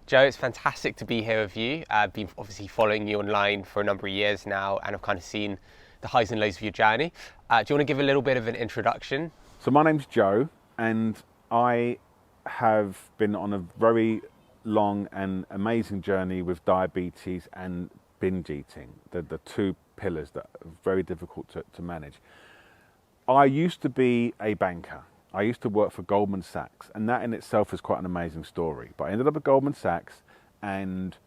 Joe, it's fantastic to be here with you. I've been obviously following you online for a number of years now, and I've kind of seen the highs and lows of your journey. Do you want to give a little bit of an introduction? So my name's Joe, and I have been on a very long and amazing journey with diabetes and binge eating, the two pillars that are very difficult to manage. I used to be a banker. I used to work for Goldman Sachs, and that in itself is quite an amazing story. But I ended up at Goldman Sachs, and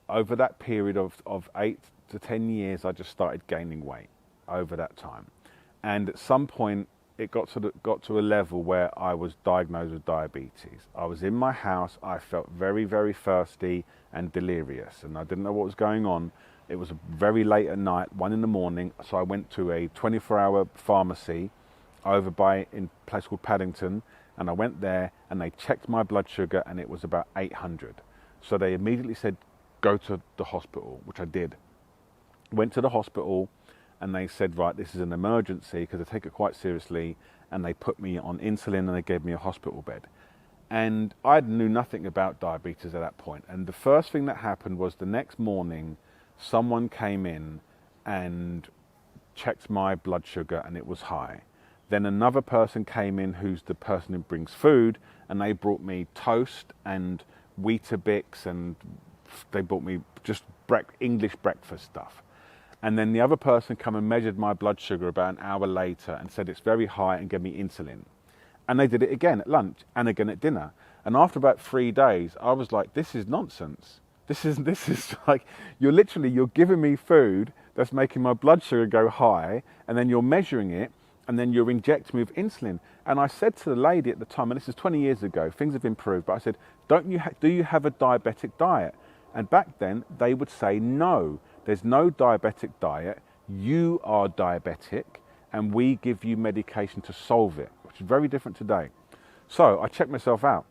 over that period of 8 to 10 years, I just started gaining weight over that time. And at some point, it got to a level where I was diagnosed with diabetes. I was in my house, I felt very, very thirsty and delirious, and I didn't know what was going on. It was very late at night, 1 in the morning, so I went to a 24-hour pharmacy over in a place called Paddington, and I went there and they checked my blood sugar and it was about 800. So they immediately said, go to the hospital, which I did. Went to the hospital and they said, right, this is an emergency, because they take it quite seriously, and they put me on insulin and they gave me a hospital bed. And I knew nothing about diabetes at that point. And the first thing that happened was the next morning, someone came in and checked my blood sugar and it was high. Then another person came in who's the person who brings food, and they brought me toast and Weetabix, and they brought me just English breakfast stuff. And then the other person come and measured my blood sugar about an hour later and said it's very high and gave me insulin. And they did it again at lunch and again at dinner. And after about 3 days, I was like, this is nonsense. This is like, you're giving me food that's making my blood sugar go high, and then you're measuring it, and then you're injecting me with insulin. And I said to the lady at the time, and this is 20 years ago, things have improved, but I said, do you have a diabetic diet? And back then, they would say, no, there's no diabetic diet. You are diabetic, and we give you medication to solve it, which is very different today. So I checked myself out.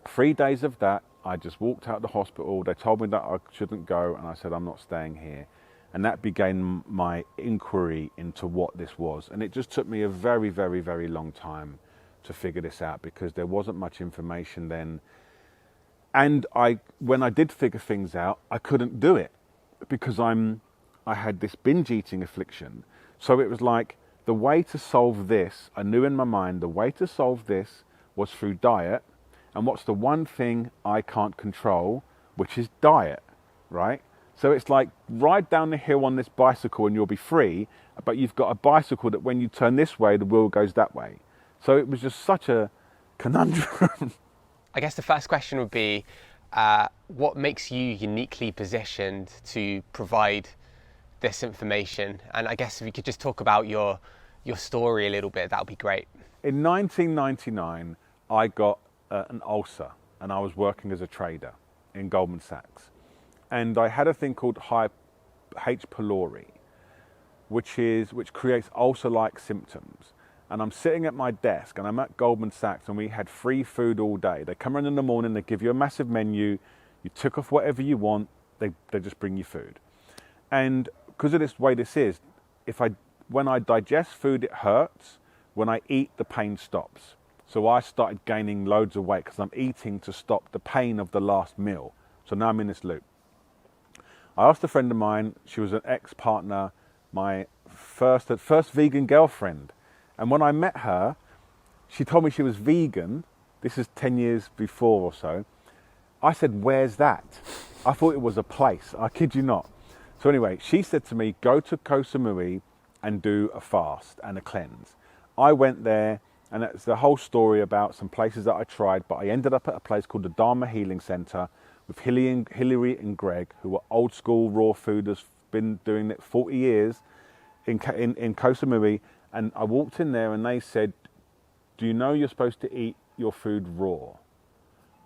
3 days of that, I just walked out of the hospital. They told me that I shouldn't go, and I said, I'm not staying here. And that began my inquiry into what this was. And it just took me a very, very, very long time to figure this out, because there wasn't much information then. And when I did figure things out, I couldn't do it because I had this binge eating affliction. So it was like, the way to solve this, I knew in my mind, the way to solve this was through diet. And what's the one thing I can't control, which is diet, right? So it's like, ride down the hill on this bicycle and you'll be free, but you've got a bicycle that when you turn this way, the wheel goes that way. So it was just such a conundrum. I guess the first question would be, what makes you uniquely positioned to provide this information? And I guess if you could just talk about your story a little bit, that would be great. In 1999, I got an ulcer, and I was working as a trader in Goldman Sachs. And I had a thing called H. pylori, which creates ulcer-like symptoms. And I'm sitting at my desk, and I'm at Goldman Sachs, and we had free food all day. They come in the morning, they give you a massive menu, you tick off whatever you want, they just bring you food. And because of this way this is, when I digest food, it hurts. When I eat, the pain stops. So I started gaining loads of weight because I'm eating to stop the pain of the last meal. So now I'm in this loop. I asked a friend of mine, she was an ex-partner, my first vegan girlfriend. And when I met her, she told me she was vegan. This is 10 years before or so. I said, where's that? I thought it was a place. I kid you not. So anyway, she said to me, go to Koh Samui and do a fast and a cleanse. I went there, and it's the whole story about some places that I tried, but I ended up at a place called the Dharma Healing Center with Hillary and Greg, who are old school raw fooders, been doing it 40 years in Koh Samui. And I walked in there and they said, do you know you're supposed to eat your food raw?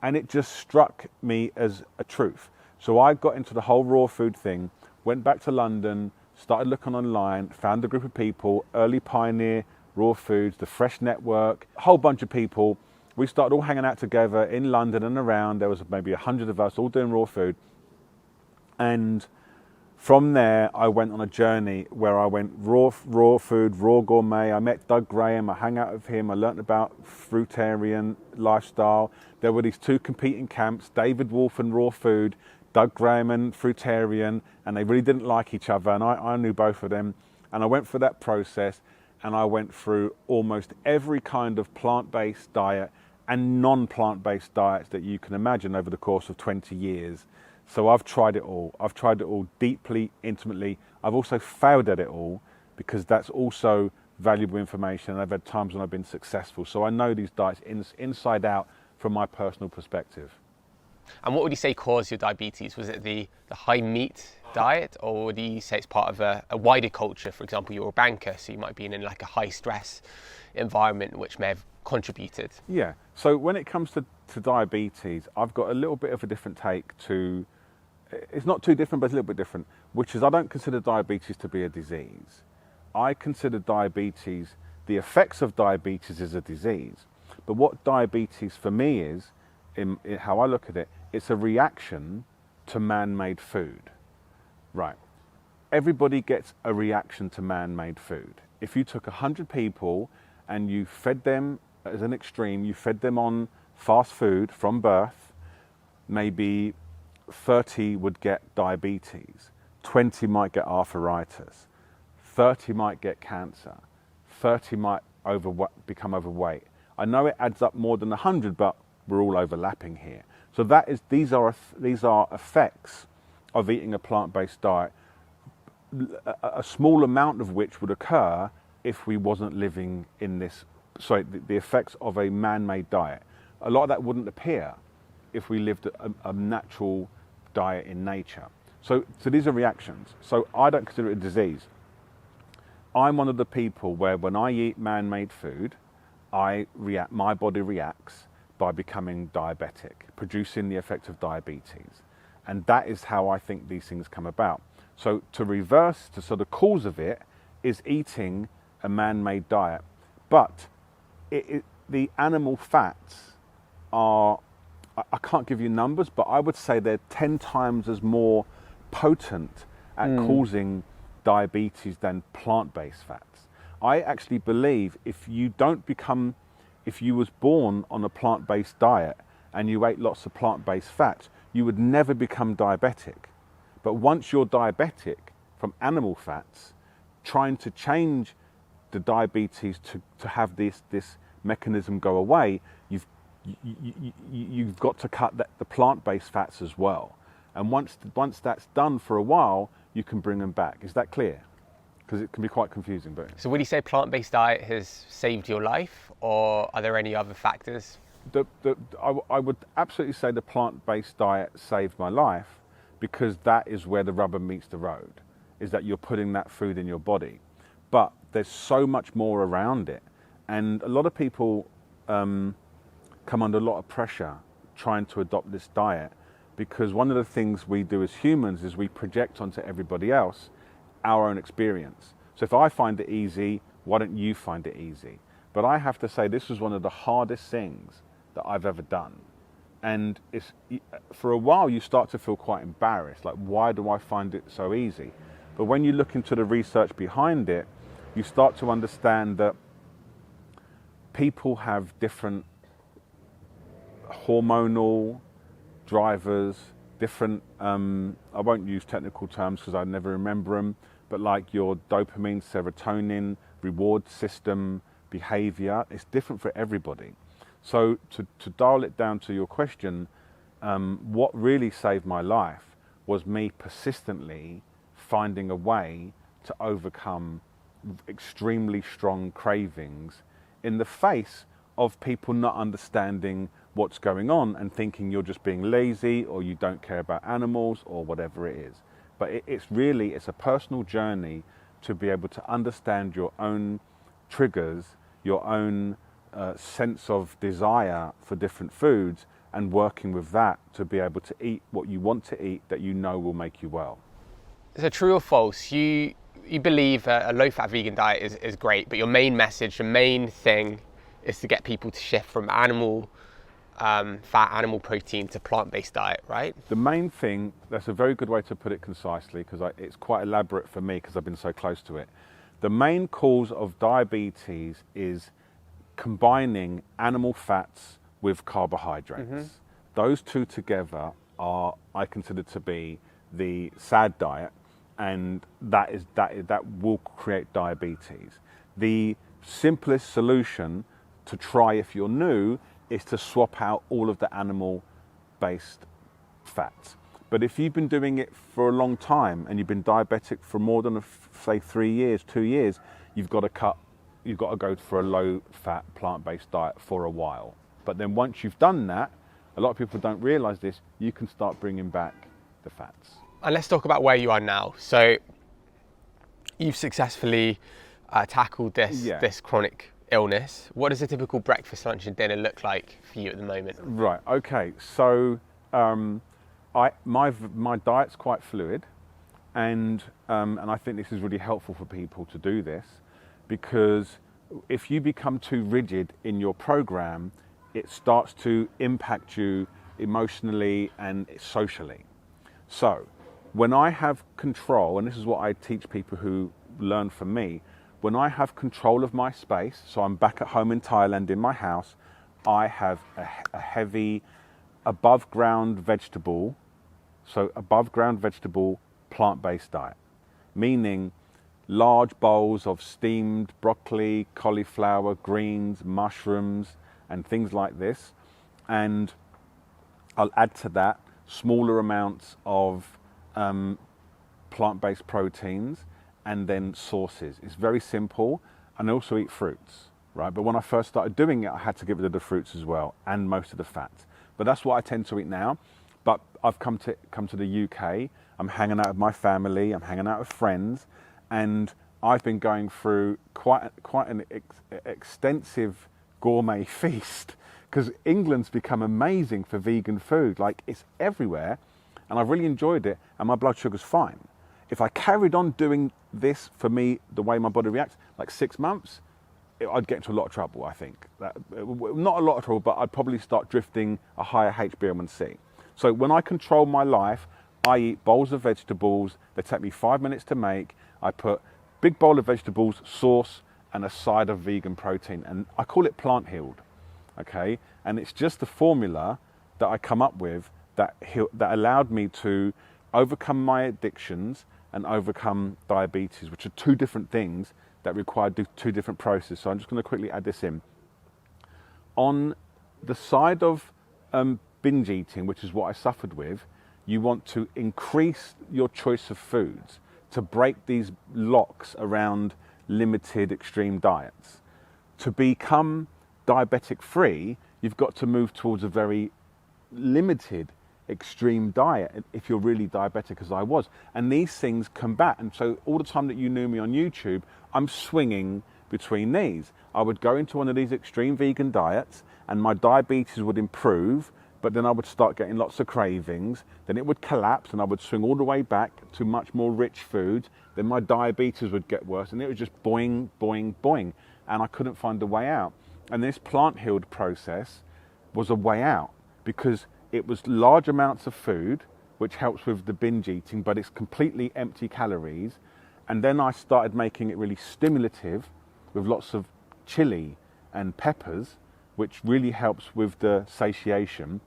And it just struck me as a truth. So I got into the whole raw food thing, went back to London, started looking online, found a group of people, Early Pioneer, Raw Foods, the Fresh Network, a whole bunch of people. We started all hanging out together in London and around. There was maybe 100 of us all doing raw food. And From there, I went on a journey where I went raw food, raw gourmet. I met Doug Graham. I hung out with him. I learned about fruitarian lifestyle. There were these two competing camps, David Wolf and raw food, Doug Graham and fruitarian, and they really didn't like each other. And I knew both of them. And I went through that process, and I went through almost every kind of plant-based diet and non-plant-based diets that you can imagine over the course of 20 years. So I've tried it all. I've tried it all deeply, intimately. I've also failed at it all, because that's also valuable information. And I've had times when I've been successful. So I know these diets inside out from my personal perspective. And what would you say caused your diabetes? Was it the high meat diet, or would you say it's part of a wider culture? For example, you're a banker, so you might be in like a high stress environment, which may have contributed. Yeah. So when it comes to diabetes, I've got a little bit of a different take to, it's not too different, but it's a little bit different, which is I don't consider diabetes to be a disease. I consider diabetes, the effects of diabetes is a disease. But what diabetes for me is, in how I look at it, it's a reaction to man-made food. Right. Everybody gets a reaction to man-made food. If you took 100 people and you fed them, as an extreme, you fed them on fast food from birth, maybe 30 would get diabetes, 20 might get arthritis, 30 might get cancer, 30 might become overweight. I know it adds up more than 100, but we're all overlapping here. So these are effects of eating a plant-based diet, a small amount of which would occur if we wasn't living in this, the effects of a man-made diet. A lot of that wouldn't appear if we lived a natural diet in nature. So these are reactions. So I don't consider it a disease. I'm one of the people where when I eat man-made food, my body reacts by becoming diabetic, producing the effect of diabetes. And that is how I think these things come about. So the cause of it is eating a man-made diet. But the animal fats are, I can't give you numbers, but I would say they're 10 times as more potent at causing diabetes than plant-based fats. I actually believe if you was born on a plant-based diet and you ate lots of plant-based fats, you would never become diabetic. But once you're diabetic from animal fats, trying to change the diabetes to have this mechanism go away, you've got to cut the plant-based fats as well. And once that's done for a while, you can bring them back. Is that clear? Because it can be quite confusing. But so would you say plant-based diet has saved your life, or are there any other factors? I would absolutely say the plant-based diet saved my life, because that is where the rubber meets the road, is that you're putting that food in your body. But there's so much more around it. And a lot of people come under a lot of pressure trying to adopt this diet, because one of the things we do as humans is we project onto everybody else our own experience. So if I find it easy, why don't you find it easy? But I have to say this was one of the hardest things that I've ever done. And for a while you start to feel quite embarrassed, like, why do I find it so easy? But when you look into the research behind it, you start to understand that people have different hormonal drivers, different, I won't use technical terms because I never remember them, but like your dopamine, serotonin, reward system, behavior, it's different for everybody. So to dial it down to your question, what really saved my life was me persistently finding a way to overcome extremely strong cravings in the face of people not understanding what's going on and thinking you're just being lazy or you don't care about animals or whatever it is. But it's a personal journey to be able to understand your own triggers, your own sense of desire for different foods, and working with that to be able to eat what you want to eat that you know will make you well. So true or false, you believe a low-fat vegan diet is great, but your main message, your main thing is to get people to shift from animal fat, animal protein to plant-based diet, right? The main thing, that's a very good way to put it concisely, because it's quite elaborate for me because I've been so close to it. The main cause of diabetes is combining animal fats with carbohydrates. Those two together are, I consider to be the SAD diet, and that will create diabetes. The simplest solution to try if you're new is to swap out all of the animal-based fats. But if you've been doing it for a long time and you've been diabetic for more than, say, 3 years, 2 years, you've got to go for a low-fat, plant-based diet for a while. But then once you've done that, a lot of people don't realize this, you can start bringing back the fats. And let's talk about where you are now. So you've successfully tackled this chronic illness. What does a typical breakfast, lunch and dinner look like for you at the moment? Right, okay. So my diet's quite fluid, and I think this is really helpful for people to do this, because if you become too rigid in your program, it starts to impact you emotionally and socially. So when I have control, and this is what I teach people who learn from me, when I have control of my space, so I'm back at home in Thailand in my house, I have a heavy above ground vegetable plant-based diet, meaning large bowls of steamed broccoli, cauliflower, greens, mushrooms, and things like this. And I'll add to that smaller amounts of plant-based proteins and then sauces. It's very simple. And I also eat fruits, right? But when I first started doing it, I had to get rid of the fruits as well and most of the fats. But that's what I tend to eat now. But I've come to the UK. I'm hanging out with my family. I'm hanging out with friends, and I've been going through quite an extensive gourmet feast, because England's become amazing for vegan food. Like, it's everywhere, and I've really enjoyed it, and my blood sugar's fine. If I carried on doing this, for me, the way my body reacts, like 6 months, I'd get into a lot of trouble, I think. Not a lot of trouble, but I'd probably start drifting a higher HbA1c. So when I control my life, I eat bowls of vegetables. They take me 5 minutes to make. I put big bowl of vegetables, sauce, and a side of vegan protein. And I call it plant healed, okay? And it's just the formula that I come up with that allowed me to overcome my addictions and overcome diabetes, which are two different things that require two different processes. So I'm just going to quickly add this in. On the side of binge eating, which is what I suffered with, you want to increase your choice of foods to break these locks around limited extreme diets. To become diabetic free, you've got to move towards a very limited extreme diet if you're really diabetic, as I was. And these things combat. And so all the time that you knew me on YouTube, I'm swinging between these. I would go into one of these extreme vegan diets and my diabetes would improve, but then I would start getting lots of cravings. Then it would collapse and I would swing all the way back to much more rich foods. Then my diabetes would get worse and it was just boing, boing, boing. And I couldn't find a way out. And this plant healed process was a way out, because it was large amounts of food, which helps with the binge eating, but it's completely empty calories. And then I started making it really stimulative with lots of chili and peppers, which really helps with the satiation.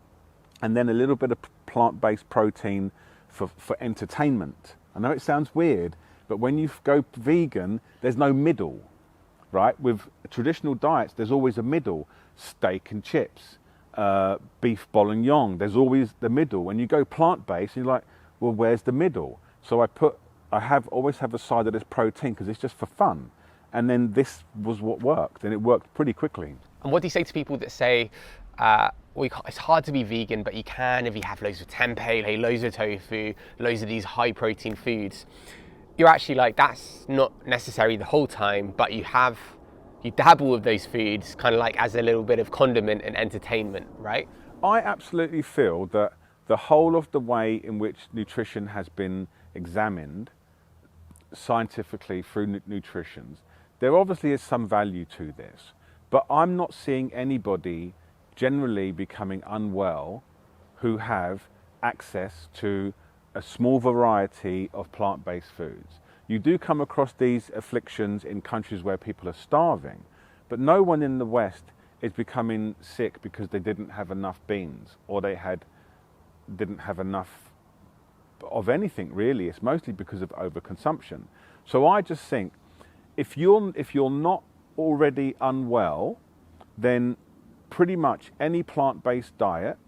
And then a little bit of plant-based protein for entertainment. I know it sounds weird, but when you go vegan, there's no middle, right? With traditional diets, there's always a middle. Steak and chips, beef bourguignon, there's always the middle. When you go plant-based, you're like, well, where's the middle? So I always have a side that is protein, because it's just for fun. And then this was what worked, and it worked pretty quickly. And what do you say to people that say, it's hard to be vegan, but you can if you have loads of tempeh, loads of tofu, loads of these high protein foods? You're actually like, that's not necessary the whole time, but you dabble with those foods kind of like as a little bit of condiment and entertainment, right? I absolutely feel that the whole of the way in which nutrition has been examined scientifically through nutritions, there obviously is some value to this, but I'm not seeing anybody generally becoming unwell who have access to a small variety of plant-based foods. You do come across these afflictions in countries where people are starving, but no one in the West is becoming sick because they didn't have enough beans or they didn't have enough of anything really. It's mostly because of overconsumption. So I just think if you're not already unwell, then pretty much any plant-based diet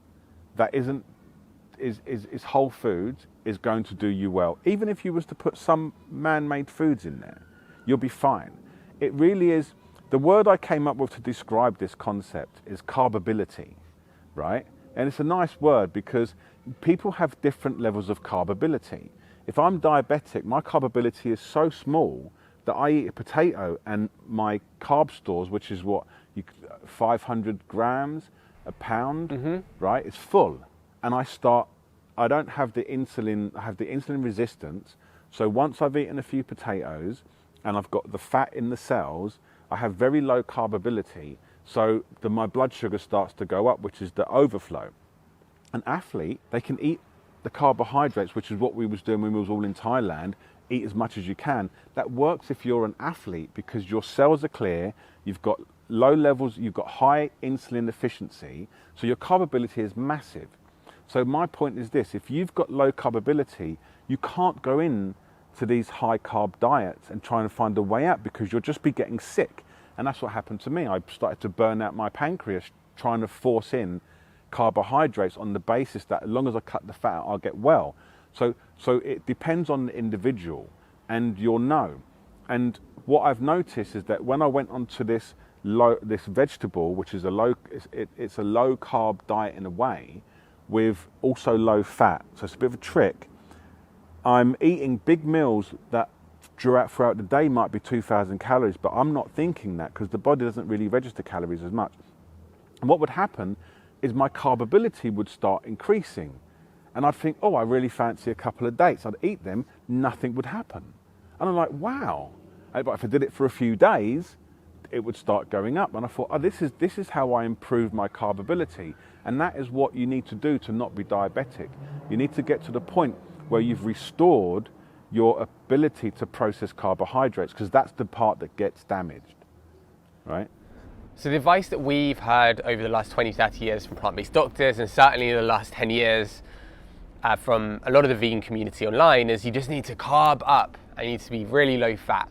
that is whole foods is going to do you well. Even if you was to put some man-made foods in there, you'll be fine. It really is. The word I came up with to describe this concept is carbability, right? And it's a nice word because people have different levels of carbability. If I'm diabetic, my carbability is so small that I eat a potato and my carb stores, which is 500 grams, a pound, right? It's full. And I don't have the insulin, I have the insulin resistance. So once I've eaten a few potatoes and I've got the fat in the cells, I have very low carbability. So my blood sugar starts to go up, which is the overflow. An athlete, they can eat the carbohydrates, which is what we was doing when we was all in Thailand, eat as much as you can. That works if you're an athlete because your cells are clear, you've got low levels, you've got high insulin efficiency, so your carbability is massive. So my point is this, if you've got low carbability, you can't go in to these high carb diets and try and find a way out because you'll just be getting sick. And that's what happened to me. I started to burn out my pancreas trying to force in carbohydrates on the basis that as long as I cut the fat out, I'll get well. So it depends on the individual, and you'll know. And what I've noticed is that when I went onto this vegetable, which is it's a low carb diet in a way, with also low fat, so it's a bit of a trick. I'm eating big meals that throughout the day might be 2,000 calories, but I'm not thinking that because the body doesn't really register calories as much. And what would happen is my carbability would start increasing. And I'd think, oh, I really fancy a couple of dates. I'd eat them, nothing would happen. And I'm like, wow. But if I did it for a few days, it would start going up. And I thought, oh, this is how I improve my carbability. And that is what you need to do to not be diabetic. You need to get to the point where you've restored your ability to process carbohydrates, because that's the part that gets damaged, right? So the advice that we've heard over the last 20, 30 years from plant-based doctors, and certainly the last 10 years from a lot of the vegan community online, is you just need to carb up and you need to be really low fat.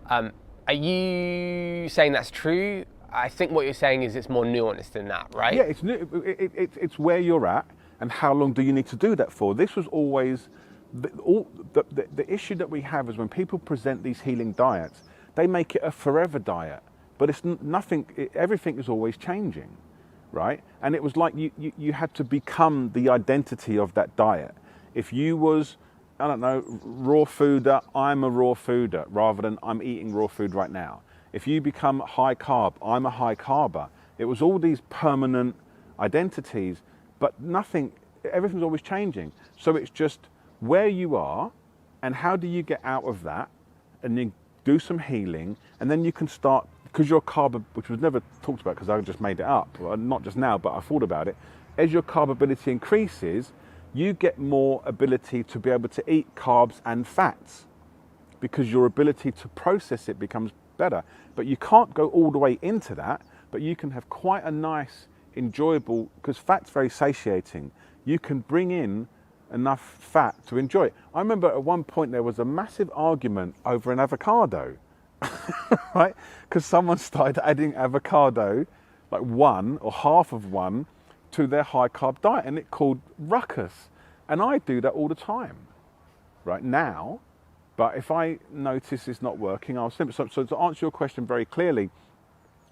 Are you saying that's true? I think what you're saying is it's more nuanced than that, right? Yeah, it's where you're at and how long do you need to do that for. This was always, the issue that we have is when people present these healing diets, they make it a forever diet, but it's nothing, everything is always changing, right? And it was like you had to become the identity of that diet. If you was, I don't know, raw fooder, I'm a raw fooder, rather than I'm eating raw food right now. If you become high carb, I'm a high carber. It was all these permanent identities, but everything's always changing. So it's just where you are and how do you get out of that, and then do some healing, and then you can start, because your carb, which was never talked about because I just made it up, well, not just now, but I thought about it, as your carbability increases, you get more ability to be able to eat carbs and fats because your ability to process it becomes better. But you can't go all the way into that, but you can have quite a nice, enjoyable, because fat's very satiating, you can bring in enough fat to enjoy it. I remember at one point there was a massive argument over an avocado, right? Because someone started adding avocado, like one or half of one, to their high carb diet, and it called ruckus. And I do that all the time, right now. But if I notice it's not working, I'll simply. So to answer your question very clearly,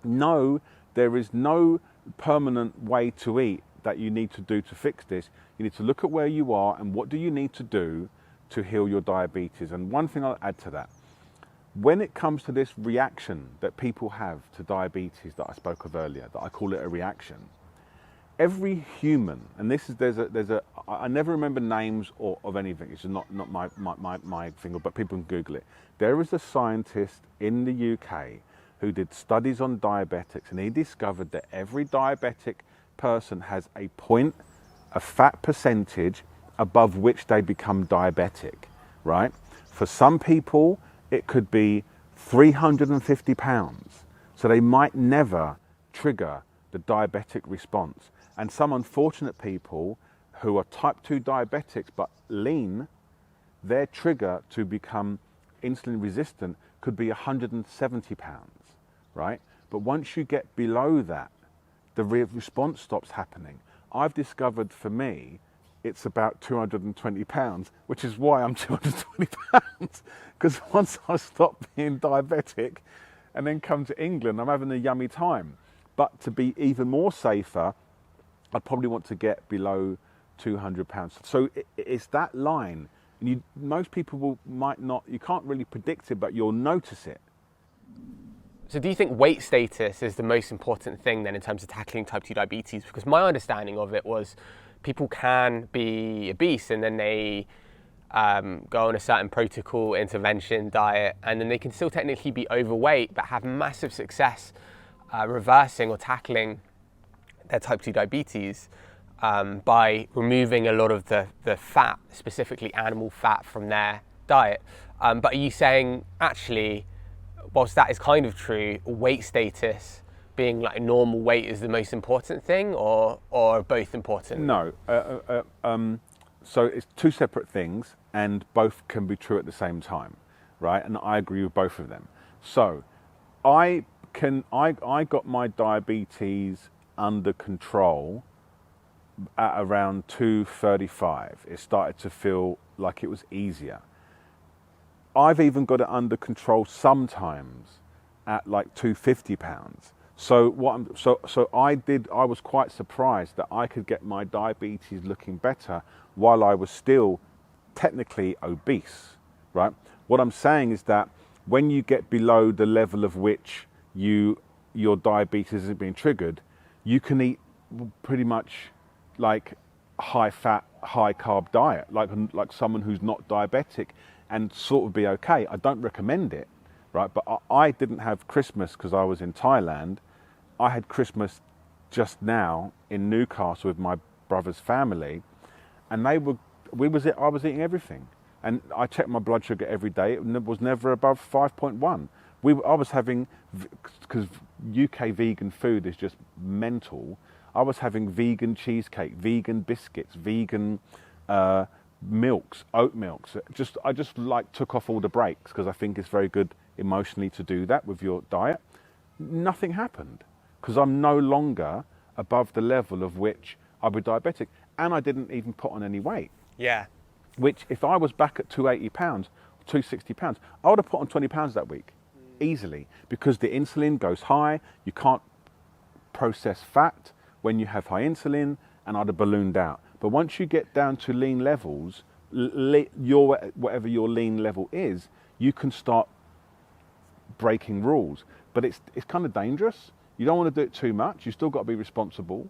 no, there is no permanent way to eat that you need to do to fix this. You need to look at where you are and what do you need to do to heal your diabetes. And one thing I'll add to that, when it comes to this reaction that people have to diabetes that I spoke of earlier, that I call it a reaction, every human, and I never remember names of anything, it's not my thing, but people can Google it. There is a scientist in the UK who did studies on diabetics, and he discovered that every diabetic person has a point, a fat percentage above which they become diabetic, right? For some people, it could be 350 pounds. So they might never trigger the diabetic response. And some unfortunate people who are type 2 diabetics but lean, their trigger to become insulin resistant could be 170 pounds, right? But once you get below that, the response stops happening. I've discovered for me, it's about 220 pounds, which is why I'm 220 pounds. Because once I stop being diabetic and then come to England, I'm having a yummy time. But to be even more safer, I'd probably want to get below 200 pounds. So it's that line. And most people might not, you can't really predict it, but you'll notice it. So do you think weight status is the most important thing then in terms of tackling type 2 diabetes? Because my understanding of it was people can be obese and then they go on a certain protocol, intervention, diet, and then they can still technically be overweight but have massive success reversing or tackling their type 2 diabetes by removing a lot of the fat, specifically animal fat, from their diet. But are you saying actually, whilst that is kind of true, weight status being like normal weight is the most important thing, or are both important? No. So it's two separate things, and both can be true at the same time, right? And I agree with both of them. So I got my diabetes under control at around 235. It started to feel like it was easier. I've even got it under control sometimes at like 250 pounds. So I was quite surprised that I could get my diabetes looking better while I was still technically obese, right? What I'm saying is that when you get below the level of which your diabetes isn't being triggered, you can eat pretty much like high fat, high carb diet, like someone who's not diabetic, and sort of be okay. I don't recommend it, right? But I didn't have Christmas because I was in Thailand. I had Christmas just now in Newcastle with my brother's family, and I was eating everything. And I checked my blood sugar every day. It was never above 5.1. I was having, because UK vegan food is just mental, I was having vegan cheesecake, vegan biscuits, vegan milks, oat milks. I just like took off all the brakes because I think it's very good emotionally to do that with your diet. Nothing happened because I'm no longer above the level of which I was diabetic, and I didn't even put on any weight. Yeah. Which, if I was back at 280 pounds, 260 pounds, I would have put on 20 pounds that week, easily, because the insulin goes high. You can't process fat when you have high insulin, and I'd have ballooned out. But once you get down to lean levels, whatever your lean level is, you can start breaking rules. But it's kind of dangerous. You don't want to do it too much. You still got to be responsible.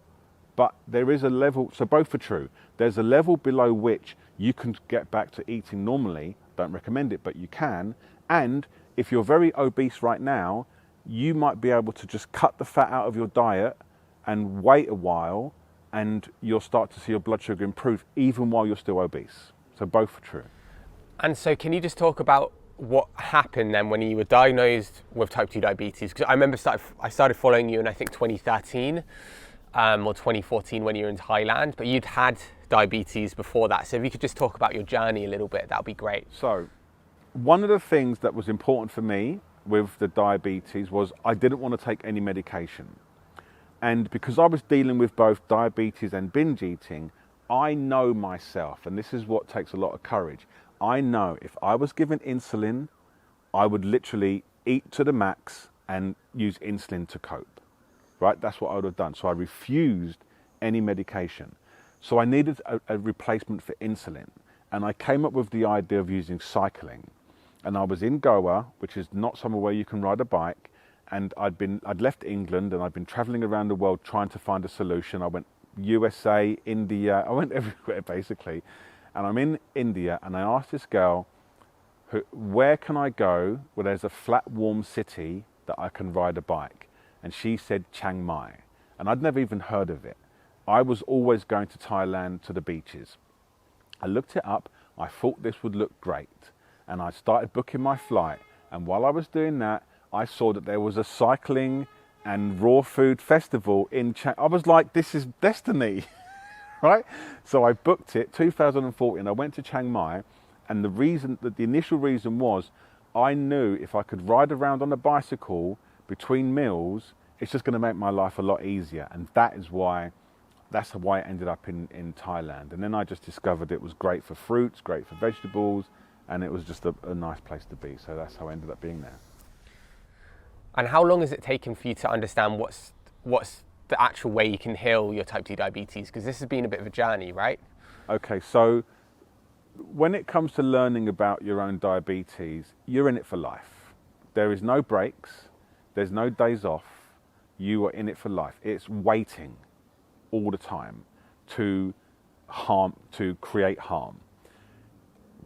But there is a level, so both are true. There's a level below which you can get back to eating normally. Don't recommend it, but you can. And if you're very obese right now, you might be able to just cut the fat out of your diet and wait a while, and you'll start to see your blood sugar improve even while you're still obese. So both are true. And so can you just talk about what happened then when you were diagnosed with type 2 diabetes? Because I remember I started following you in, I think, 2013 or 2014 when you were in Thailand, but you'd had diabetes before that. So if you could just talk about your journey a little bit, that would be great. So one of the things that was important for me with the diabetes was I didn't want to take any medication. And because I was dealing with both diabetes and binge eating, I know myself, and this is what takes a lot of courage. I know if I was given insulin, I would literally eat to the max and use insulin to cope, right? That's what I would have done. So I refused any medication. So I needed a replacement for insulin. And I came up with the idea of using cycling. And I was in Goa, which is not somewhere where you can ride a bike. And I'd left England and I'd been traveling around the world trying to find a solution. I went USA, India, I went everywhere basically. And I'm in India and I asked this girl, where can I go where there's a flat, warm city that I can ride a bike? And she said Chang-Mai. And I'd never even heard of it. I was always going to Thailand to the beaches. I looked it up, I thought this would look great, and I started booking my flight. And while I was doing that, I saw that there was a cycling and raw food festival in I was like, this is destiny, right? So I booked it, 2014, I went to Chang-Mai, and the initial reason was, I knew if I could ride around on a bicycle between meals, it's just going to make my life a lot easier. And that's why I ended up in Thailand. And then I just discovered it was great for fruits, great for vegetables, and it was just a nice place to be. So that's how I ended up being there. And how long has it taken for you to understand what's the actual way you can heal your type 2 diabetes? Because this has been a bit of a journey, right? Okay, so when it comes to learning about your own diabetes, you're in it for life. There is no breaks, there's no days off. You are in it for life. It's waiting all the time to create harm.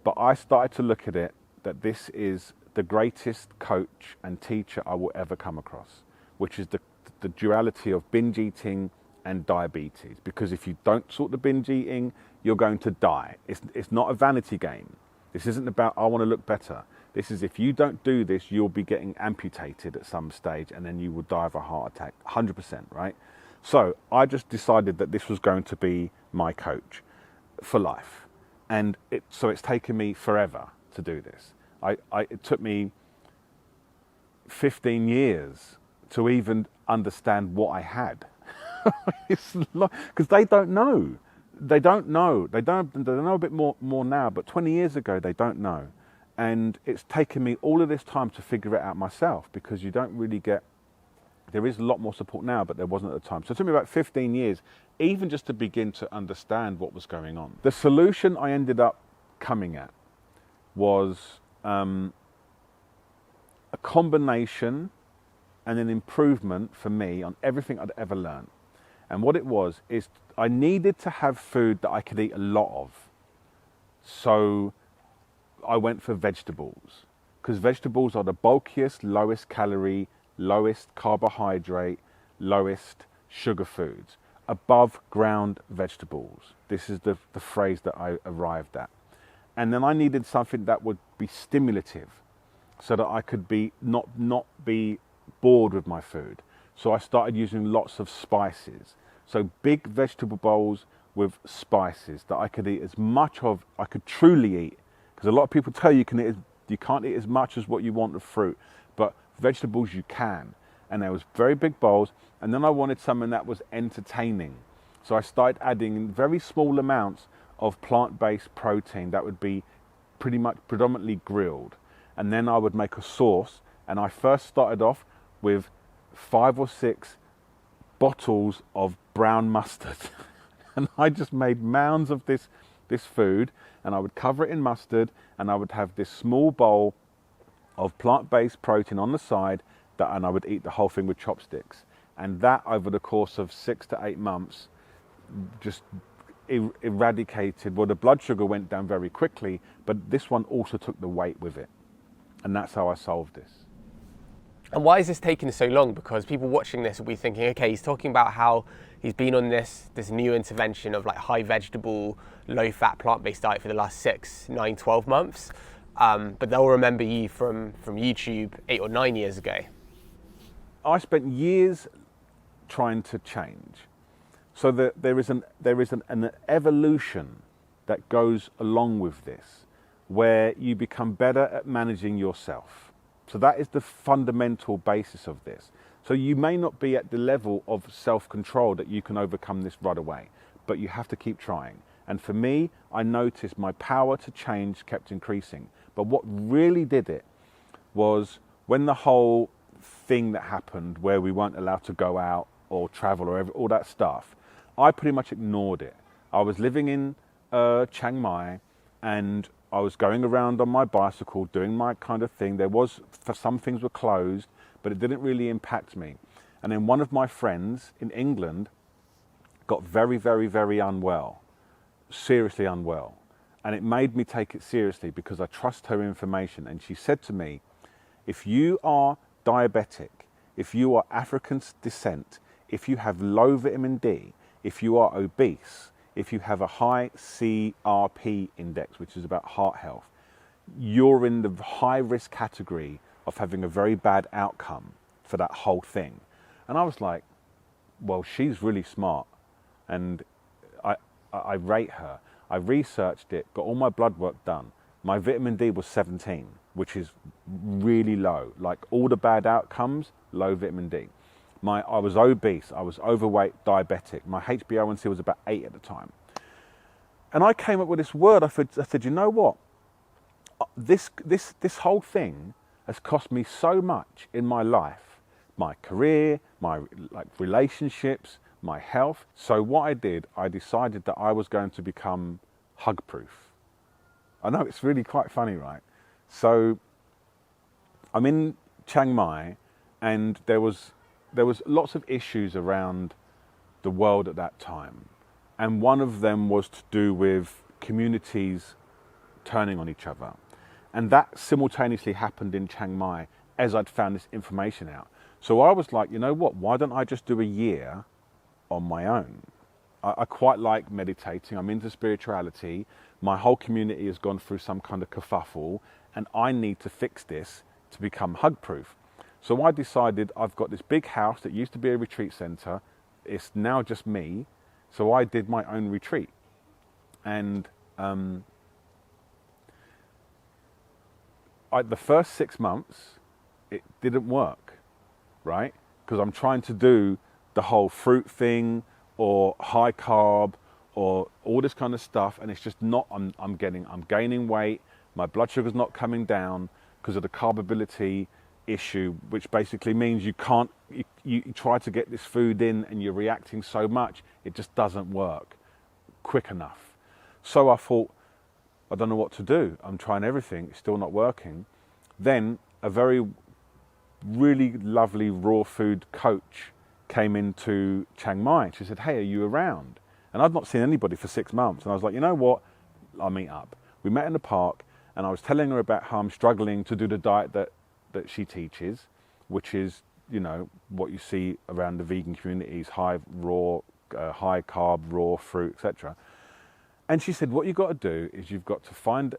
But I started to look at it that this is the greatest coach and teacher I will ever come across, which is the duality of binge eating and diabetes. Because if you don't sort the binge eating, you're going to die. It's not a vanity game. This isn't about, I want to look better. This is, if you don't do this, you'll be getting amputated at some stage and then you will die of a heart attack, 100%, right? So I just decided that this was going to be my coach for life. And so it's taken me forever to do this. It took me 15 years to even understand what I had. Because they don't know. They don't know. They know a bit more now, but 20 years ago, they don't know. And it's taken me all of this time to figure it out myself, because you don't really get, there is a lot more support now, but there wasn't at the time. So it took me about 15 years, even just to begin to understand what was going on. The solution I ended up coming at was a combination and an improvement for me on everything I'd ever learned. And what it was is I needed to have food that I could eat a lot of. So I went for vegetables, because vegetables are the bulkiest, lowest calorie, lowest carbohydrate, lowest sugar foods. Above ground vegetables. This is the phrase that I arrived at. And then I needed something that would be stimulative, so that I could be not be bored with my food. So I started using lots of spices. So big vegetable bowls with spices that I could eat as much of, I could truly eat. Because a lot of people tell you you can't eat as much as what you want of fruit, but vegetables you can. And there was very big bowls. And then I wanted something that was entertaining. So I started adding very small amounts of plant-based protein that would be predominantly grilled. And then I would make a sauce. And I first started off with 5 or 6 bottles of brown mustard. And I just made mounds of this food, and I would cover it in mustard, and I would have this small bowl of plant-based protein on the side, and I would eat the whole thing with chopsticks. And that, over the course of 6 to 8 months, just eradicated, well, the blood sugar went down very quickly, but this one also took the weight with it. And that's how I solved this. And why is this taking so long? Because people watching this will be thinking, okay, he's talking about how he's been on this new intervention of like high vegetable, low fat, plant-based diet for the last 6, 9, 12 months. But they'll remember you from YouTube 8 or 9 years ago. I spent years trying to change. So there is an evolution that goes along with this, where you become better at managing yourself. So that is the fundamental basis of this. So you may not be at the level of self-control that you can overcome this right away, but you have to keep trying. And for me, I noticed my power to change kept increasing. But what really did it was when the whole thing that happened where we weren't allowed to go out or travel or all that stuff, I pretty much ignored it. I was living in Chiang-Mai, and I was going around on my bicycle doing my kind of thing. Some things were closed, but it didn't really impact me. And then one of my friends in England got very, very, very unwell, seriously unwell. And it made me take it seriously because I trust her information. And she said to me, if you are diabetic, if you are African descent, if you have low vitamin D, if you are obese, if you have a high CRP index, which is about heart health, you're in the high risk category of having a very bad outcome for that whole thing. And I was like, well, she's really smart, and I rate her. I researched it, got all my blood work done. My vitamin D was 17, which is really low. Like all the bad outcomes, low vitamin D. I was obese, I was overweight, diabetic. My HbA1c was about 8 at the time. And I came up with this word. I said, you know what? This whole thing has cost me so much in my life, my career, my relationships, my health. So what I did, I decided that I was going to become hug proof. I know it's really quite funny, right? So I'm in Chiang-Mai, and there was lots of issues around the world at that time. And one of them was to do with communities turning on each other. And that simultaneously happened in Chiang-Mai as I'd found this information out. So I was like, you know what, why don't I just do a year on my own? I quite like meditating. I'm into spirituality. My whole community has gone through some kind of kerfuffle, and I need to fix this to become hug proof. So I decided, I've got this big house that used to be a retreat center. It's now just me. So I did my own retreat. And the first 6 months, it didn't work, right? Because I'm trying to do the whole fruit thing, or high carb, or all this kind of stuff, and it's just not. I'm gaining weight. My blood sugar's not coming down because of the carbability issue, which basically means you can't. You try to get this food in, and you're reacting so much, it just doesn't work quick enough. So I thought, I don't know what to do. I'm trying everything. It's still not working. Then a really lovely raw food coach came into Chiang Mai. She said, hey, are you around? And I'd not seen anybody for 6 months. And I was like, you know what? I'll meet up. We met in the park, and I was telling her about how I'm struggling to do the diet that she teaches, which is, you know, what you see around the vegan communities, high carb, raw fruit, etc. And she said, what you've got to do is you've got to find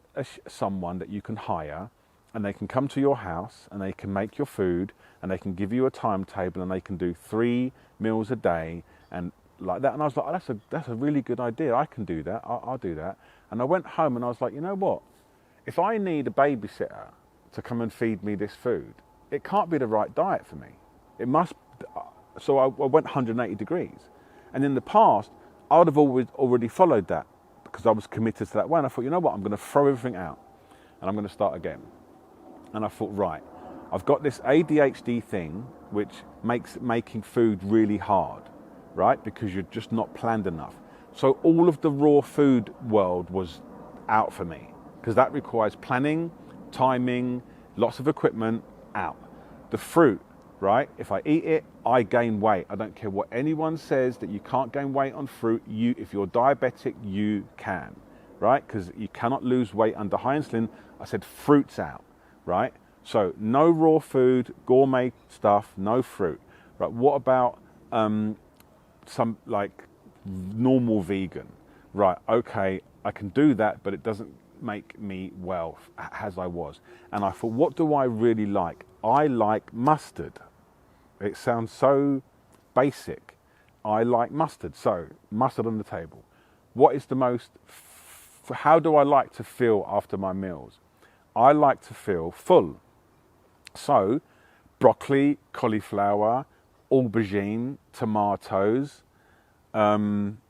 someone that you can hire, and they can come to your house, and they can make your food, and they can give you a timetable, and they can do 3 meals a day, and like that. And I was like, oh, that's a really good idea. I can do that. I'll do that. And I went home, and I was like, you know what? If I need a babysitter to come and feed me this food, it can't be the right diet for me. It must. So I went 180 degrees. And in the past, I would have already followed that because I was committed to that way. And I thought, you know what? I'm going to throw everything out, and I'm going to start again. And I thought, right, I've got this ADHD thing which makes making food really hard, right? Because you're just not planned enough. So all of the raw food world was out for me because that requires planning, timing, lots of equipment, out. The fruit, right? If I eat it, I gain weight. I don't care what anyone says that you can't gain weight on fruit. If you're diabetic, you can, right? Because you cannot lose weight under high insulin. I said fruit's out. Right? So no raw food, gourmet stuff, no fruit. Right? What about some like normal vegan? Right, okay, I can do that, but it doesn't make me well as I was. And I thought, what do I really like? I like mustard. It sounds so basic. I like mustard. So mustard on the table. What is the most, how do I like to feel after my meals? I like to feel full. So, broccoli, cauliflower, aubergine, tomatoes, courgettes,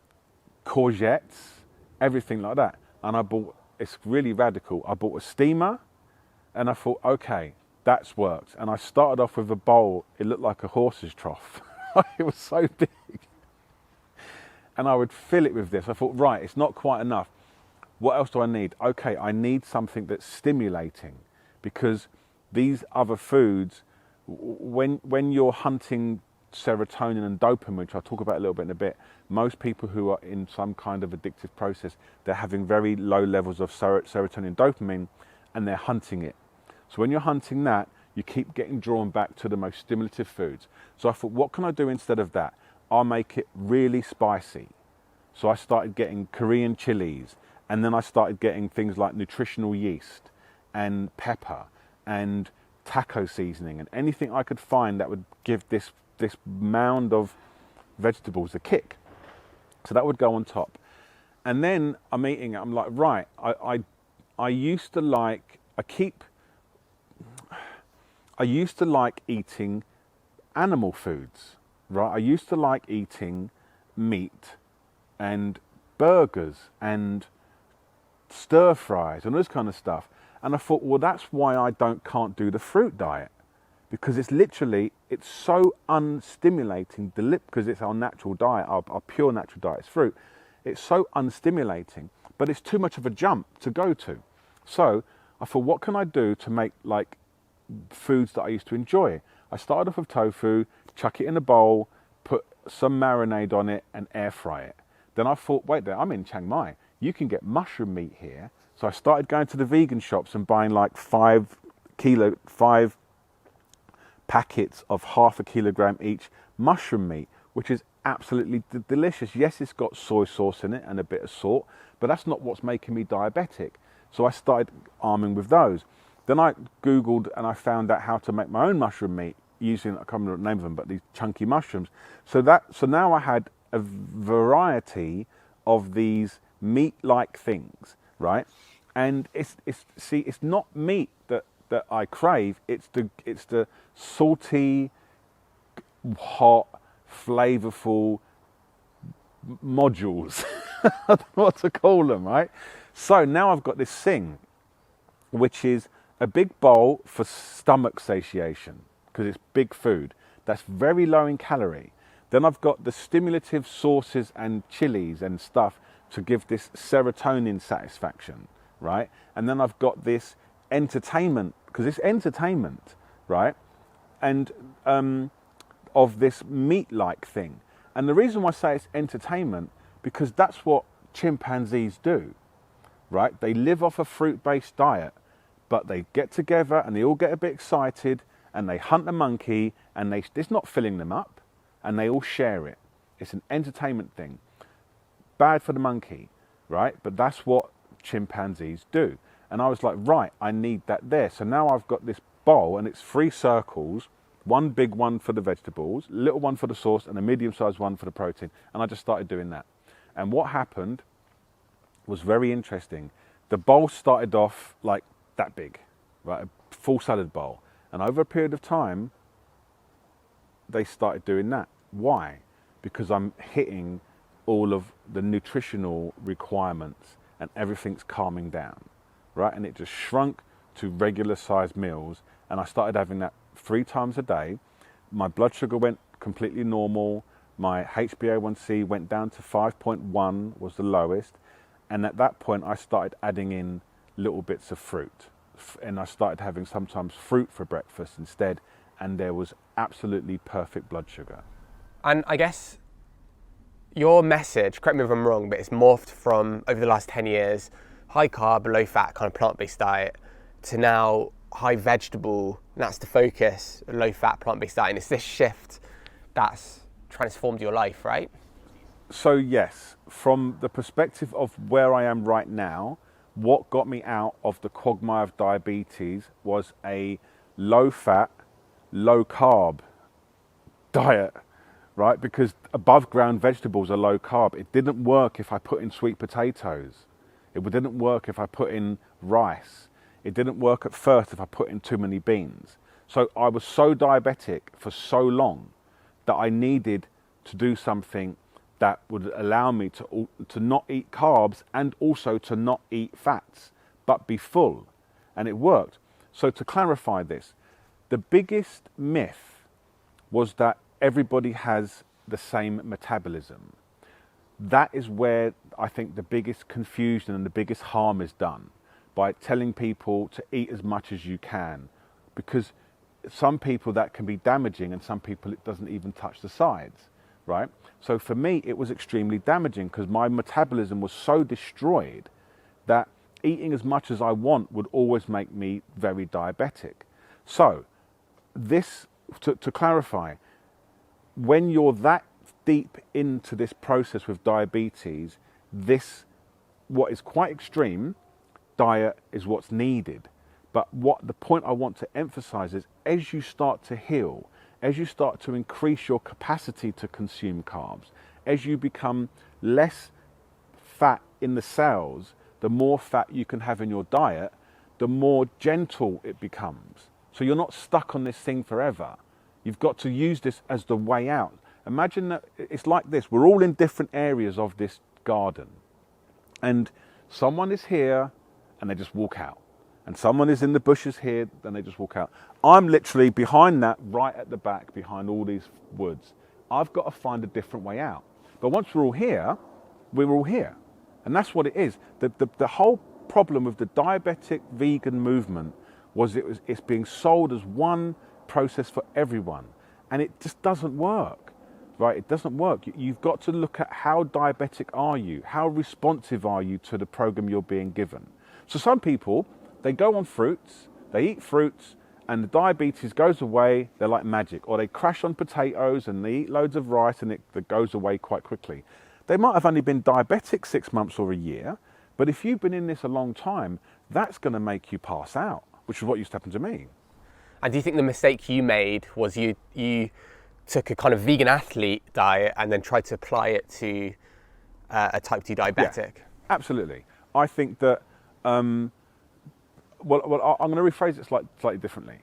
everything like that. And I bought, it's really radical, I bought a steamer, and I thought, okay, that's worked. And I started off with a bowl, it looked like a horse's trough. It was so big. And I would fill it with this. I thought, right, it's not quite enough. What else do I need? Okay, I need something that's stimulating, because these other foods, when you're hunting serotonin and dopamine, which I'll talk about a little bit in a bit, most people who are in some kind of addictive process, they're having very low levels of serotonin and dopamine, and they're hunting it. So when you're hunting that, you keep getting drawn back to the most stimulative foods. So I thought, what can I do instead of that? I'll make it really spicy. So I started getting Korean chilies, and then I started getting things like nutritional yeast and pepper and taco seasoning and anything I could find that would give this mound of vegetables a kick. So that would go on top. And then I'm eating it, I'm like, right, I used to like eating animal foods, right? I used to like eating meat and burgers and stir fries and this kind of stuff. And I thought, well, that's why I can't do the fruit diet, because it's so unstimulating, because it's our natural diet, our pure natural diet is fruit. It's so unstimulating, but it's too much of a jump to go to. So I thought, what can I do to make like foods that I used to enjoy? I started off with tofu, chuck it in a bowl, put some marinade on it and air fry it. Then I thought, wait there, I'm in Chiang-Mai. You can get mushroom meat here. So I started going to the vegan shops and buying like 5 packets of 0.5 kilogram each mushroom meat, which is absolutely delicious. Yes, it's got soy sauce in it and a bit of salt, but that's not what's making me diabetic. So I started arming with those. Then I Googled and I found out how to make my own mushroom meat using, I can't remember the name of them, but these chunky mushrooms. So now I had a variety of these meat-like things, right? And it's not meat that I crave. It's the salty, hot, flavorful modules. I don't know what to call them, right? So now I've got this thing, which is a big bowl for stomach satiation, because it's big food. That's very low in calorie. Then I've got the stimulative sauces and chilies and stuff to give this serotonin satisfaction, right? And then I've got this entertainment, because it's entertainment, right? And of this meat-like thing. And the reason why I say it's entertainment, because that's what chimpanzees do, right? They live off a fruit-based diet, but they get together and they all get a bit excited and they hunt a monkey and it's not filling them up, and they all share it. It's an entertainment thing. Bad for the monkey, right? But that's what chimpanzees do. And I was like, right, I need that there. So now I've got this bowl and it's 3 circles, one big one for the vegetables, a little one for the sauce, and a medium-sized one for the protein. And I just started doing that. And what happened was very interesting. The bowl started off like that big, right? A full salad bowl. And over a period of time, they started doing that. Why? Because I'm hitting all of the nutritional requirements and everything's calming down, right? And it just shrunk to regular sized meals. And I started having that 3 times a day. My blood sugar went completely normal. My HbA1c went down to 5.1 was the lowest. And at that point, I started adding in little bits of fruit. And I started having sometimes fruit for breakfast instead. And there was absolutely perfect blood sugar. And I guess your message, correct me if I'm wrong, but it's morphed from, over the last 10 years, high carb, low fat, kind of plant-based diet, to now high vegetable, and that's the focus, low fat, plant-based diet. And it's this shift that's transformed your life, right? So yes, from the perspective of where I am right now, what got me out of the quagmire of diabetes was a low fat, low carb diet, right? Because above ground vegetables are low carb. It didn't work if I put in sweet potatoes. It didn't work if I put in rice. It didn't work at first if I put in too many beans. So I was so diabetic for so long that I needed to do something that would allow me to not eat carbs and also to not eat fats, but be full. And it worked. So to clarify this, the biggest myth was that everybody has the same metabolism. That is where I think the biggest confusion and the biggest harm is done, by telling people to eat as much as you can, because some people that can be damaging and some people it doesn't even touch the sides, right? So for me, it was extremely damaging because my metabolism was so destroyed that eating as much as I want would always make me very diabetic. So this, to clarify, when you're that deep into this process with diabetes, this, what is quite extreme, diet is what's needed. But what the point I want to emphasize is, as you start to heal, as you start to increase your capacity to consume carbs, as you become less fat in the cells, the more fat you can have in your diet, the more gentle it becomes. So you're not stuck on this thing forever. You've got to use this as the way out. Imagine that it's like this. We're all in different areas of this garden. And someone is here and they just walk out. And someone is in the bushes here and they just walk out. I'm literally behind that, right at the back, behind all these woods. I've got to find a different way out. But once we're all here, we're all here. And that's what it is. The whole problem with the diabetic vegan movement was it's being sold as one process for everyone. And it just doesn't work, right? It doesn't work. You've got to look at how diabetic are you? How responsive are you to the program you're being given? So some people, they go on fruits, they eat fruits, and the diabetes goes away, they're like magic. Or they crash on potatoes and they eat loads of rice and it goes away quite quickly. They might have only been diabetic 6 months or a year, but if you've been in this a long time, that's going to make you pass out, which is what used to happen to me. And do you think the mistake you made was you took a kind of vegan athlete diet and then tried to apply it to a type 2 diabetic? Yeah, absolutely. I think that, well, I'm going to rephrase it slightly differently.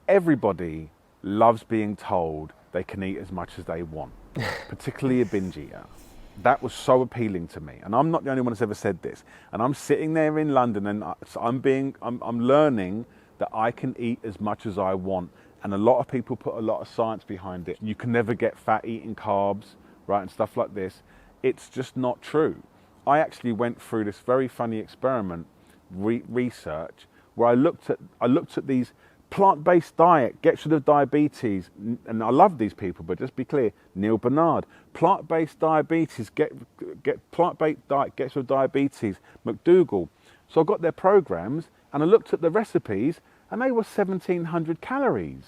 Everybody loves being told they can eat as much as they want, particularly a binge eater. That was so appealing to me, and I'm not the only one that's ever said this. And I'm sitting there in London, and I'm learning that I can eat as much as I want. And a lot of people put a lot of science behind it. You can never get fat eating carbs, right, and stuff like this. It's just not true. I actually went through this very funny experiment research where I looked at these plant-based diet gets rid of diabetes, and I love these people, but just be clear, Neil Bernard, plant-based diabetes plant-based diet gets rid of diabetes, McDougall. So I got their programs and I looked at the recipes and they were 1,700 calories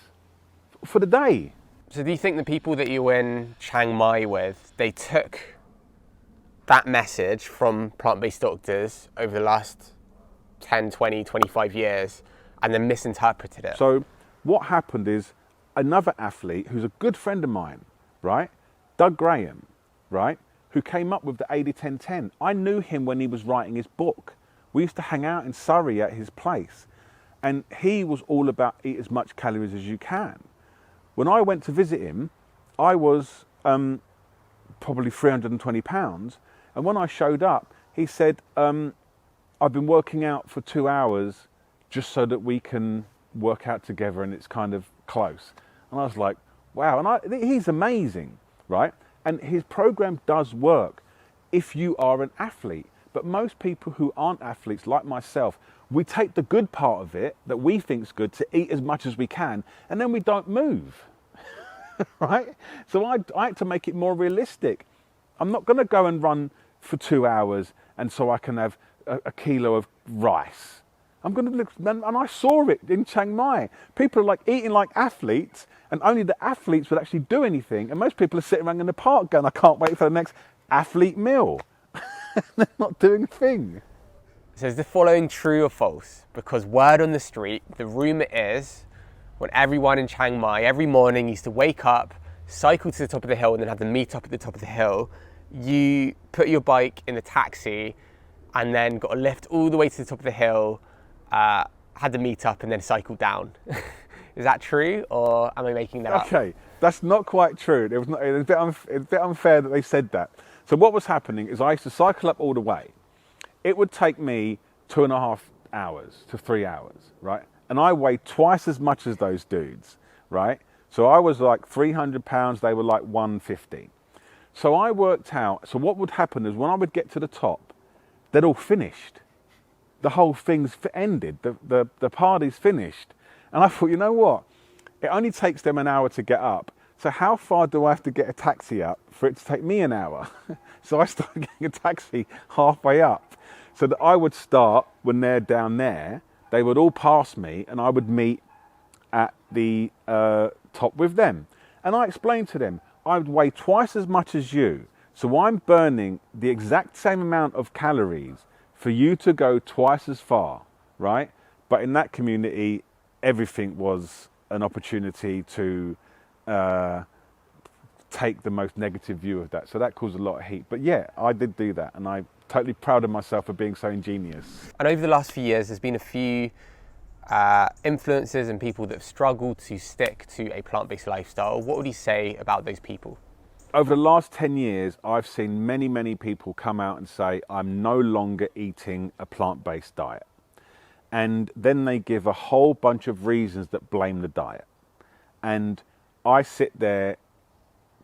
for the day. So do you think the people that you were in Chang-Mai with, they took that message from plant-based doctors over the last 10, 20, 25 years and then misinterpreted it? So what happened is another athlete who's a good friend of mine, right? Doug Graham, right? Who came up with the 80-10-10. I knew him when he was writing his book. We used to hang out in Surrey at his place. And he was all about eat as much calories as you can. When I went to visit him, I was probably 320 pounds. And when I showed up, he said, I've been working out for 2 hours just so that we can work out together and it's kind of close. And I was like, wow, and he's amazing, right? And his program does work if you are an athlete. But most people who aren't athletes, like myself, we take the good part of it that we think is good to eat as much as we can, and then we don't move, right? So I had to make it more realistic. I'm not going to go and run for 2 hours and so I can have a kilo of rice. I'm going to look, and I saw it in Chang-Mai. People are like eating like athletes, and only the athletes would actually do anything. And most people are sitting around in the park going, I can't wait for the next athlete meal. They're not doing a thing. So is the following true or false? Because word on the street, the rumour is, when everyone in Chiang-Mai every morning used to wake up, cycle to the top of the hill and then have the meet up at the top of the hill, you put your bike in the taxi and then got a lift all the way to the top of the hill, had the meet up and then cycled down. Is that true, or am I making that up? Okay, that's not quite true. It was a bit unfair that they said that. So what was happening is I used to cycle up all the way. It would take me 2.5 hours to 3 hours, right? And I weighed twice as much as those dudes, right? So I was like 300 pounds, they were like 150. So I worked out, so what would happen is when I would get to the top, they'd all finished. The whole thing's ended, the party's finished. And I thought, you know what? It only takes them an hour to get up. So how far do I have to get a taxi up for it to take me an hour? So I started getting a taxi halfway up so that I would start when they're down there, they would all pass me and I would meet at the top with them. And I explained to them, I weigh twice as much as you. So I'm burning the exact same amount of calories for you to go twice as far, right? But in that community, everything was an opportunity to take the most negative view of that. So that caused a lot of heat. But yeah, I did do that, and I'm totally proud of myself for being so ingenious. And over the last few years, there's been a few influencers and people that have struggled to stick to a plant-based lifestyle. What would you say about those people? Over the last 10 years, I've seen many, many people come out and say, I'm no longer eating a plant-based diet. And then they give a whole bunch of reasons that blame the diet. And I sit there,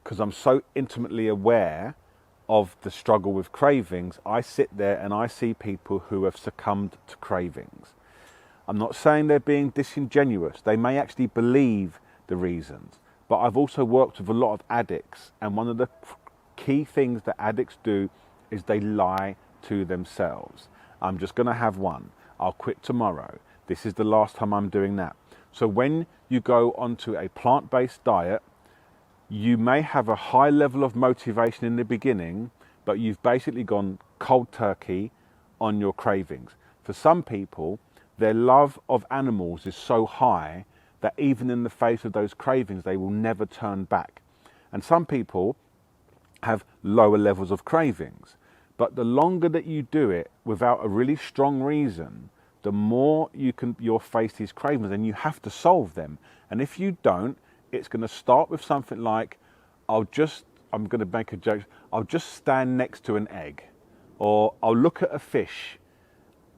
because I'm so intimately aware of the struggle with cravings, I sit there and I see people who have succumbed to cravings. I'm not saying they're being disingenuous. They may actually believe the reasons. But I've also worked with a lot of addicts, and one of the key things that addicts do is they lie to themselves. I'm just going to have one. I'll quit tomorrow. This is the last time I'm doing that. So when you go onto a plant-based diet, you may have a high level of motivation in the beginning, but you've basically gone cold turkey on your cravings. For some people, their love of animals is so high that even in the face of those cravings, they will never turn back. And some people have lower levels of cravings. But the longer that you do it without a really strong reason, the more you'll face these cravings, and you have to solve them. And if you don't, it's going to start with something like, I'm going to make a joke, I'll just stand next to an egg. Or I'll look at a fish.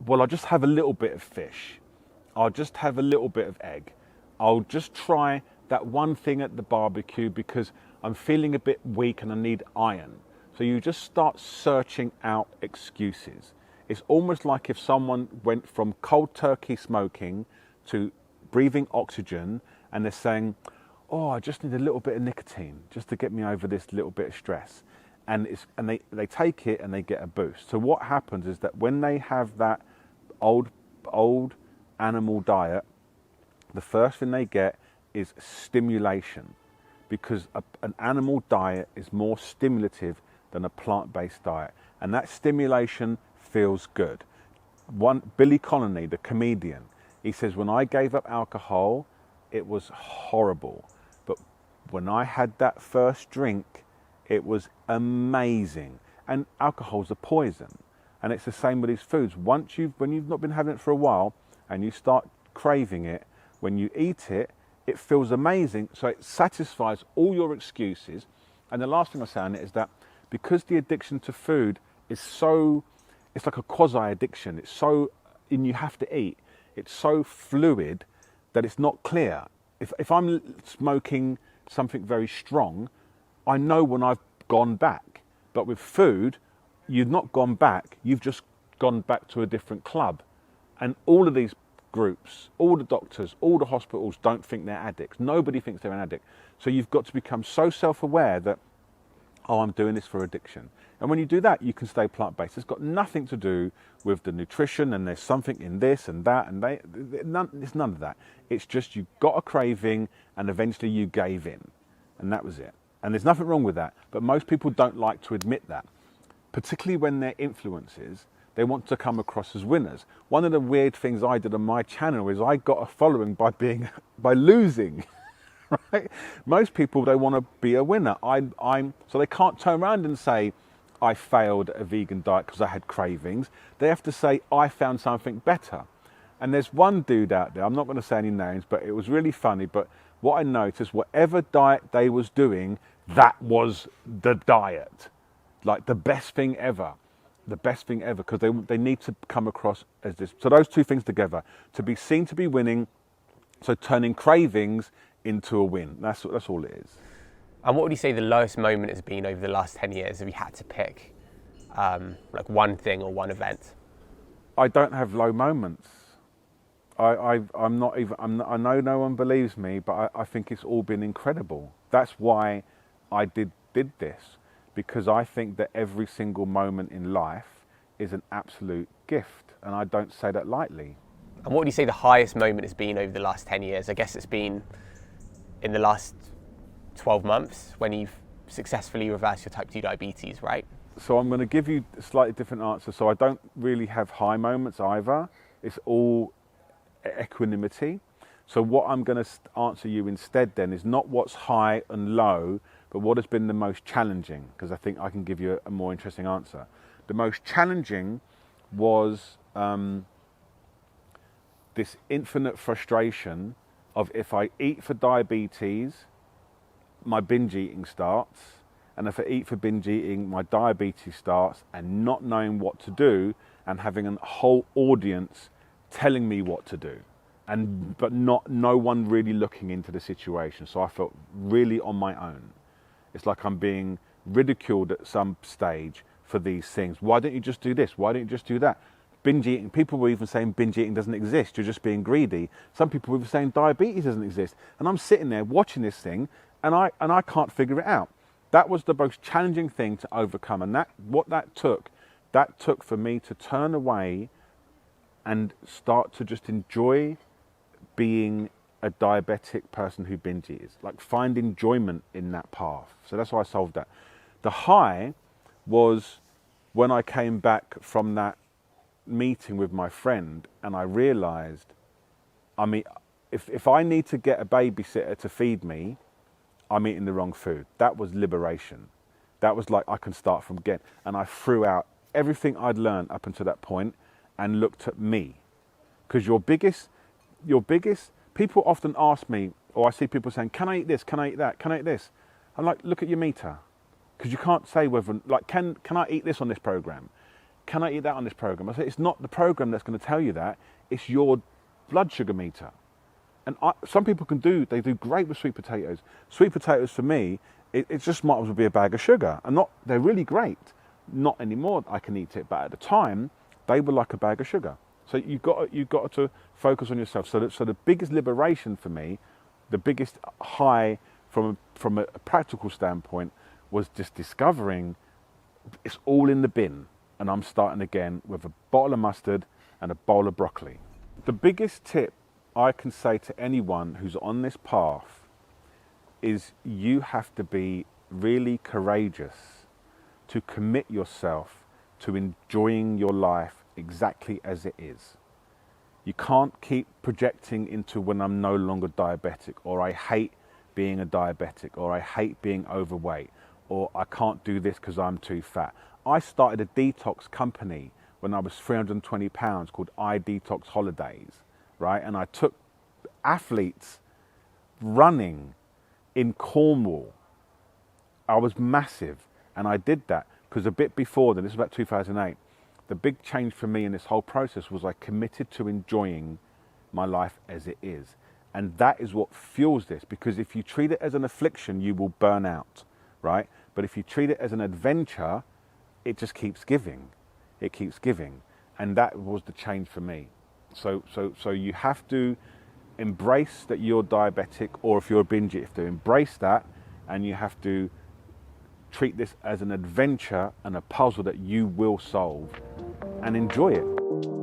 Well, I'll just have a little bit of fish. I'll just have a little bit of egg. I'll just try that one thing at the barbecue because I'm feeling a bit weak and I need iron. So you just start searching out excuses. It's almost like if someone went from cold turkey smoking to breathing oxygen and they're saying, oh, I just need a little bit of nicotine just to get me over this little bit of stress. And they take it and they get a boost. So what happens is that when they have that old animal diet, the first thing they get is stimulation, because an animal diet is more stimulative than a plant-based diet, and that stimulation feels good. Billy Connolly, the comedian, he says, when I gave up alcohol, it was horrible, but when I had that first drink, it was amazing. And alcohol's a poison, and it's the same with these foods. When you've not been having it for a while and you start craving it, when you eat it, it feels amazing, so it satisfies all your excuses. And the last thing I say on it is that because the addiction to food is it's like a quasi-addiction, and you have to eat, it's so fluid that it's not clear. If I'm smoking something very strong, I know when I've gone back. But with food, you've not gone back, you've just gone back to a different club. And all of these groups, all the doctors, all the hospitals don't think they're addicts. Nobody thinks they're an addict. So you've got to become so self-aware that, oh, I'm doing this for addiction. And when you do that, you can stay plant-based. It's got nothing to do with the nutrition and there's something in this and that, and it's none of that. It's just you got a craving and eventually you gave in, and that was it. And there's nothing wrong with that, but most people don't like to admit that, particularly when they're influencers. They want to come across as winners. One of the weird things I did on my channel is I got a following by losing. Right? Most people, they want to be a winner. So they can't turn around and say, I failed at a vegan diet because I had cravings. They have to say, I found something better. And there's one dude out there, I'm not going to say any names, but it was really funny. But what I noticed, whatever diet they was doing, that was the diet. Like the best thing ever. The best thing ever, because they need to come across as this. So those two things together, to be seen to be winning, so turning cravings into a win. That's all it is. And what would you say the lowest moment has been over the last 10 years if you had to pick like one thing or one event? I don't have low moments. I'm not even. I know no one believes me, but I think it's all been incredible. That's why I did this, because I think that every single moment in life is an absolute gift, and I don't say that lightly. And what would you say the highest moment has been over the last 10 years? I guess it's been in the last 12 months when you've successfully reverse your type 2 diabetes, right? So I'm going to give you a slightly different answer. So I don't really have high moments either. It's all equanimity. So what I'm going to answer you instead then is not what's high and low, but what has been the most challenging, because I think I can give you a more interesting answer. The most challenging was this infinite frustration of, if I eat for diabetes, my binge eating starts, and if I eat for binge eating, my diabetes starts, and not knowing what to do, and having a whole audience telling me what to do, but no one really looking into the situation. So I felt really on my own. It's like I'm being ridiculed at some stage for these things. Why don't you just do this? Why don't you just do that? Binge eating, people were even saying binge eating doesn't exist, you're just being greedy. Some people were saying diabetes doesn't exist. And I'm sitting there watching this thing, and I can't figure it out. That was the most challenging thing to overcome. And that took for me to turn away and start to just enjoy being a diabetic person who binge eats, like find enjoyment in that path. So that's why I solved that. The high was when I came back from that meeting with my friend, and I realized, I mean, if I need to get a babysitter to feed me, I'm eating the wrong food. That was liberation. That was like, I can start from again. And I threw out everything I'd learned up until that point and looked at me. Because your biggest, people often ask me, or I see people saying, can I eat this? Can I eat that? Can I eat this? I'm like, look at your meter. Because you can't say whether, like, can I eat this on this program? Can I eat that on this program? I say, it's not the program that's going to tell you that. It's your blood sugar meter. And some people they do great with sweet potatoes. Sweet potatoes for me, it just might as well be a bag of sugar. They're really great. Not anymore, I can eat it, but at the time, they were like a bag of sugar. So you've got to focus on yourself. So the biggest liberation for me, the biggest high from a practical standpoint, was just discovering it's all in the bin, and I'm starting again with a bottle of mustard and a bowl of broccoli. The biggest tip I can say to anyone who's on this path is you have to be really courageous to commit yourself to enjoying your life exactly as it is. You can't keep projecting into when I'm no longer diabetic, or I hate being a diabetic, or I hate being overweight, or I can't do this because I'm too fat. I started a detox company when I was 320 pounds called iDetox Holidays, right? And I took athletes running in Cornwall. I was massive, and I did that because a bit before then, this was about 2008, the big change for me in this whole process was I committed to enjoying my life as it is. And that is what fuels this, because if you treat it as an affliction, you will burn out, right? But if you treat it as an adventure, it just keeps giving. It keeps giving. And that was the change for me. So you have to embrace that you're diabetic, or if you're a binge eater, you have to embrace that, and you have to treat this as an adventure and a puzzle that you will solve and enjoy it.